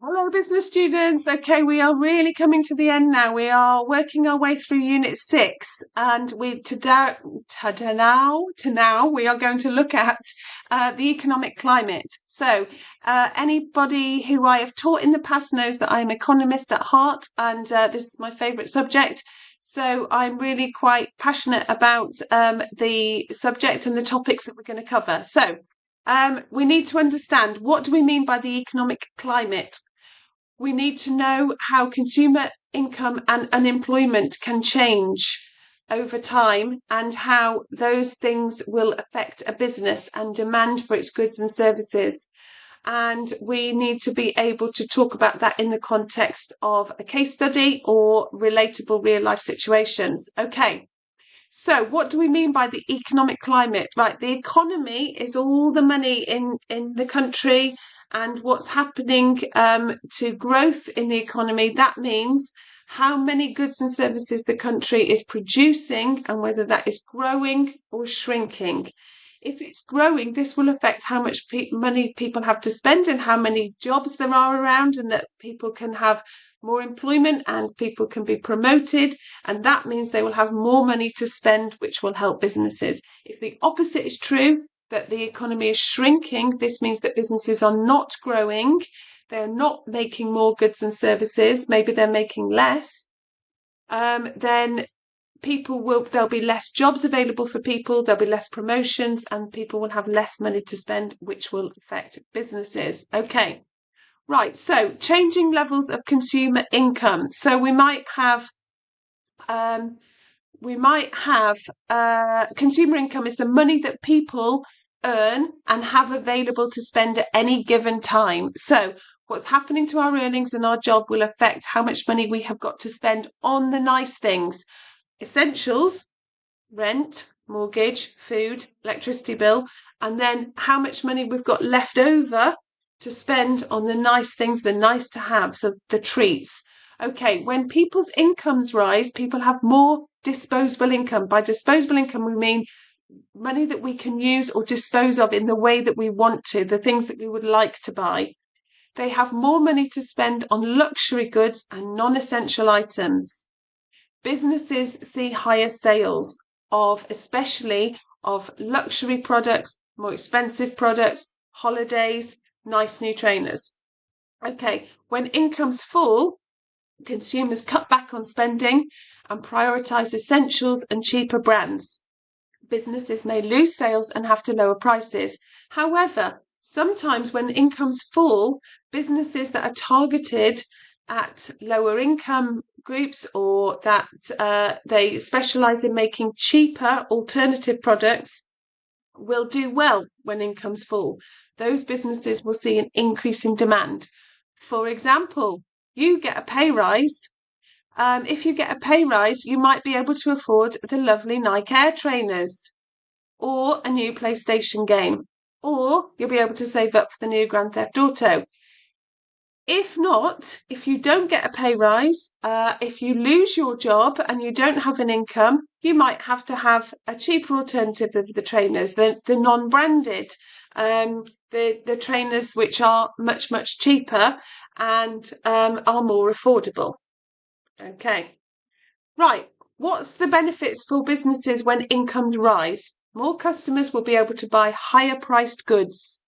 Hello, business students. Okay, we are really coming to the end now. We are working our way through Unit 6, and now we are going to look at the economic climate. So, anybody who I have taught in the past knows that I'm an economist at heart, and this is my favourite subject. So, I'm really quite passionate about the subject and the topics that we're going to cover. So, we need to understand, what do we mean by the economic climate? We need to know how consumer income and unemployment can change over time and how those things will affect a business and demand for its goods and services. And we need to be able to talk about that in the context of a case study or relatable real life situations. Okay. So, what do we mean by the economic climate? Right, the economy is all the money in the country and what's happening to growth in the economy. That means how many goods and services the country is producing and whether that is growing or shrinking. If it's growing, this will affect how much money people have to spend and how many jobs there are around, and that people can have more employment and people can be promoted, and that means they will have more money to spend, which will help businesses. If the opposite is true, that the economy is shrinking, this means that businesses are not growing, they're not making more goods and services, maybe they're making less, then there'll be less jobs available for people, there'll be less promotions, and people will have less money to spend, which will affect businesses. Okay. Right, so changing levels of consumer income. So we might have consumer income is the money that people earn and have available to spend at any given time. So what's happening to our earnings and our job will affect how much money we have got to spend on the nice things. Essentials, rent, mortgage, food, electricity bill, and then how much money we've got left over to spend on the nice things, the nice to have, so the treats. Okay, when people's incomes rise, people have more disposable income. By disposable income, we mean money that we can use or dispose of in the way that we want to, the things that we would like to buy. They have more money to spend on luxury goods and non-essential items. Businesses see higher sales especially of luxury products, more expensive products, holidays, nice new trainers. Okay, when incomes fall, consumers cut back on spending and prioritize essentials and cheaper brands. Businesses may lose sales and have to lower prices. However, sometimes when incomes fall, businesses that are targeted at lower income groups or that they specialize in making cheaper alternative products will do well when incomes fall. Those businesses will see an increase in demand. For example, you get a pay rise. If you get a pay rise, you might be able to afford the lovely Nike Air trainers or a new PlayStation game, or you'll be able to save up for the new Grand Theft Auto. If not, if you don't get a pay rise, if you lose your job and you don't have an income, you might have to have a cheaper alternative of the trainers, the non-branded, the trainers which are much, much cheaper and are more affordable. Okay. Right. What's the benefits for businesses when incomes rise? More customers will be able to buy higher priced goods.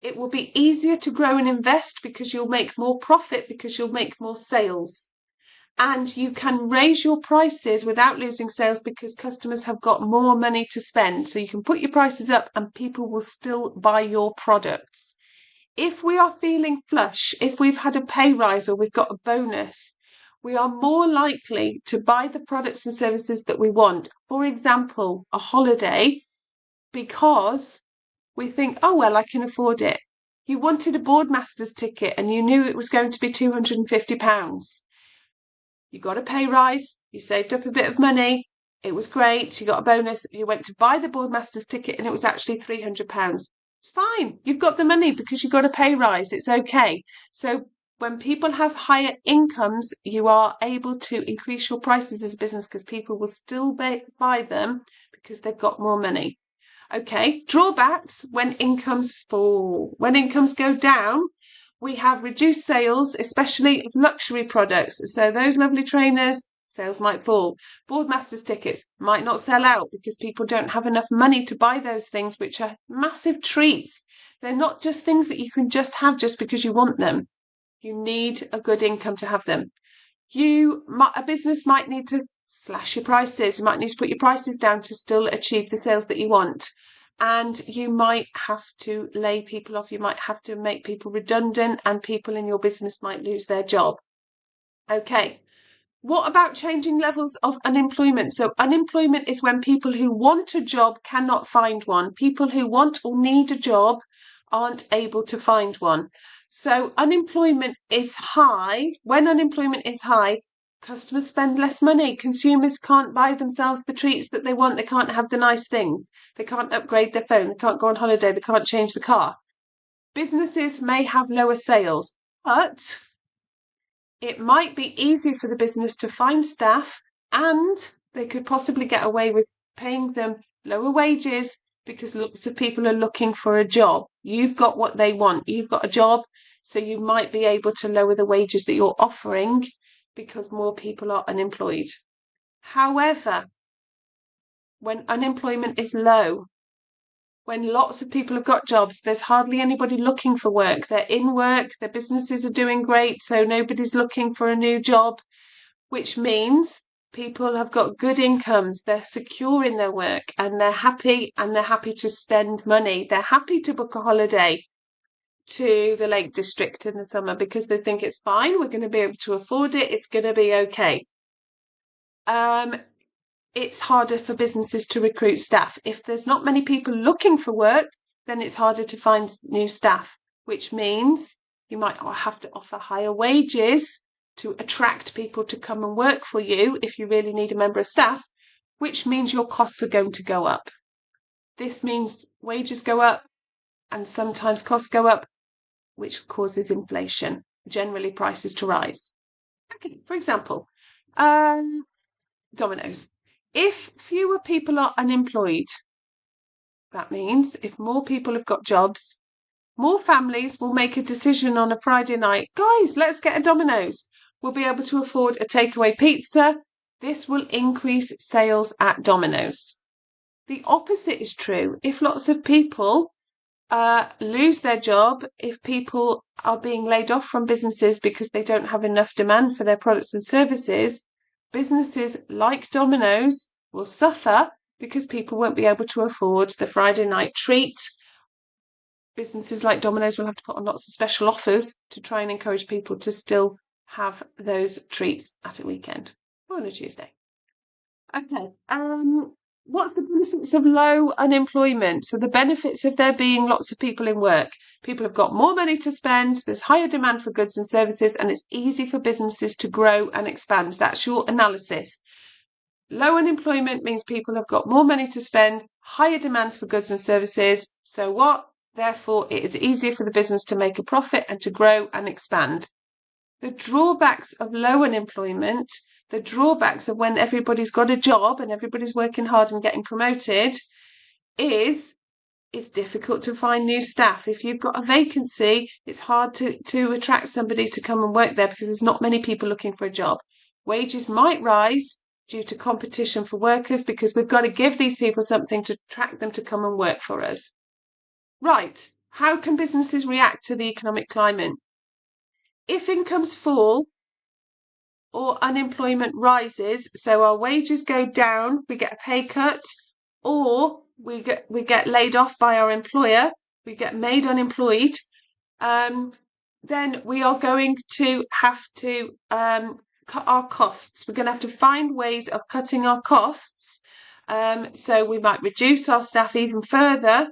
It will be easier to grow and invest because you'll make more profit because you'll make more sales. And you can raise your prices without losing sales because customers have got more money to spend. So you can put your prices up and people will still buy your products. If we are feeling flush, if we've had a pay rise or we've got a bonus, we are more likely to buy the products and services that we want. For example, a holiday, because we think, oh, well, I can afford it. You wanted a Boardmasters ticket and you knew it was going to be £250. You got a pay rise, you saved up a bit of money, it was great, you got a bonus, you went to buy the Boardmasters ticket and it was actually £300. It's fine. You've got the money because you got a pay rise. It's okay. So when people have higher incomes, you are able to increase your prices as a business because people will still buy them because they've got more money. Okay, drawbacks when incomes fall. When incomes go down, we have reduced sales, especially of luxury products. So those lovely trainers, sales might fall. Boardmasters tickets might not sell out because people don't have enough money to buy those things, which are massive treats. They're not just things that you can just have just because you want them. You need a good income to have them. A business might need to slash your prices. You might need to put your prices down to still achieve the sales that you want. And you might have to lay people off. You might have to make people redundant, and people in your business might lose their job. Okay. What about changing levels of unemployment? So unemployment is when people who want a job cannot find one. People who want or need a job aren't able to find one. So unemployment is high. When unemployment is high, customers spend less money. Consumers can't buy themselves the treats that they want. They can't have the nice things. They can't upgrade their phone. They can't go on holiday. They can't change the car. Businesses may have lower sales, but it might be easier for the business to find staff, and they could possibly get away with paying them lower wages because lots of people are looking for a job. You've got what they want. You've got a job, so you might be able to lower the wages that you're offering because more people are unemployed. However, when unemployment is low, when lots of people have got jobs, there's hardly anybody looking for work. They're in work, their businesses are doing great, so nobody's looking for a new job, which means people have got good incomes, they're secure in their work, and they're happy to spend money. They're happy to book a holiday to the Lake District in the summer because they think it's fine, we're going to be able to afford it, it's going to be okay. It's harder for businesses to recruit staff. If there's not many people looking for work, then it's harder to find new staff, which means you might have to offer higher wages to attract people to come and work for you if you really need a member of staff, which means your costs are going to go up. This means wages go up and sometimes costs go up, which causes inflation, generally prices to rise. Okay, for example, Domino's. If fewer people are unemployed, that means if more people have got jobs, more families will make a decision on a Friday night. Guys, let's get a Domino's. We'll be able to afford a takeaway pizza. This will increase sales at Domino's. The opposite is true. If lots of people lose their job, if people are being laid off from businesses because they don't have enough demand for their products and services, businesses like Domino's will suffer because people won't be able to afford the Friday night treat. Businesses like Domino's will have to put on lots of special offers to try and encourage people to still have those treats at a weekend or on a Tuesday. Okay. What's the benefits of low unemployment? So the benefits of there being lots of people in work. People have got more money to spend, there's higher demand for goods and services, and it's easy for businesses to grow and expand. That's your analysis. Low unemployment means people have got more money to spend, higher demands for goods and services. So what? Therefore, it is easier for the business to make a profit and to grow and expand. The drawbacks of low unemployment, the drawbacks of when everybody's got a job and everybody's working hard and getting promoted, is it's difficult to find new staff. If you've got a vacancy, it's hard to attract somebody to come and work there because there's not many people looking for a job. Wages might rise due to competition for workers because we've got to give these people something to attract them to come and work for us. Right, how can businesses react to the economic climate? If incomes fall or unemployment rises, so our wages go down, we get a pay cut, or we get laid off by our employer, we get made unemployed, then we are going to have to cut our costs. We're going to have to find ways of cutting our costs. So we might reduce our staff even further,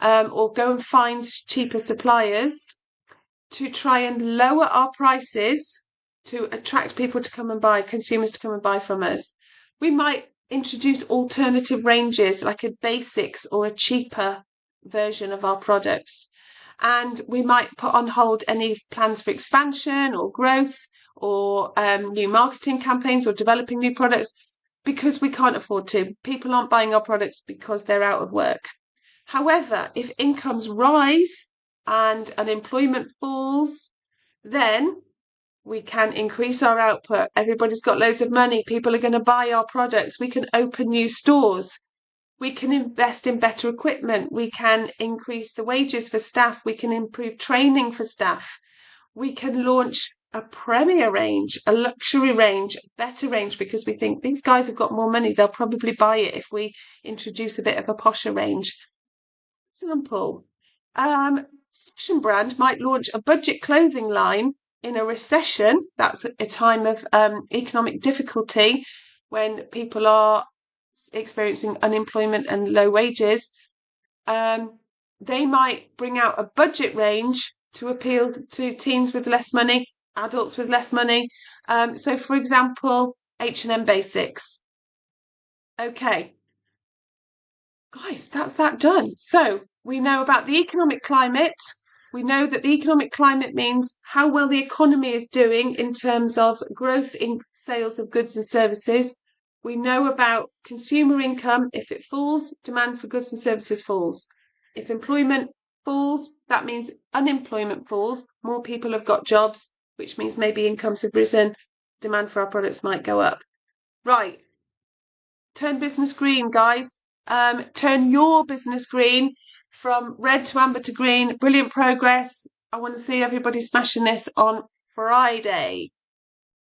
or go and find cheaper suppliers to try and lower our prices to attract people to come and buy, consumers to come and buy from us. We might introduce alternative ranges like a basics or a cheaper version of our products. And we might put on hold any plans for expansion or growth or new marketing campaigns or developing new products because we can't afford to. People aren't buying our products because they're out of work. However, if incomes rise, and unemployment falls, then we can increase our output. Everybody's got loads of money. People are going to buy our products. We can open new stores. We can invest in better equipment. We can increase the wages for staff. We can improve training for staff. We can launch a premier range, a luxury range, a better range, because we think these guys have got more money. They'll probably buy it if we introduce a bit of a posher range. Example, fashion brand might launch a budget clothing line in a recession. That's a time of economic difficulty when people are experiencing unemployment and low wages. They might bring out a budget range to appeal to teens with less money, adults with less money. So, for example, H&M Basics. Okay, guys, that's that done. So we know about the economic climate. We know that the economic climate means how well the economy is doing in terms of growth in sales of goods and services. We know about consumer income. If it falls, demand for goods and services falls. If employment falls, that means unemployment falls. More people have got jobs, which means maybe incomes have risen. Demand for our products might go up. Right. Turn business green, guys. Turn your business green from red to amber to green. Brilliant progress. I want to see everybody smashing this on Friday.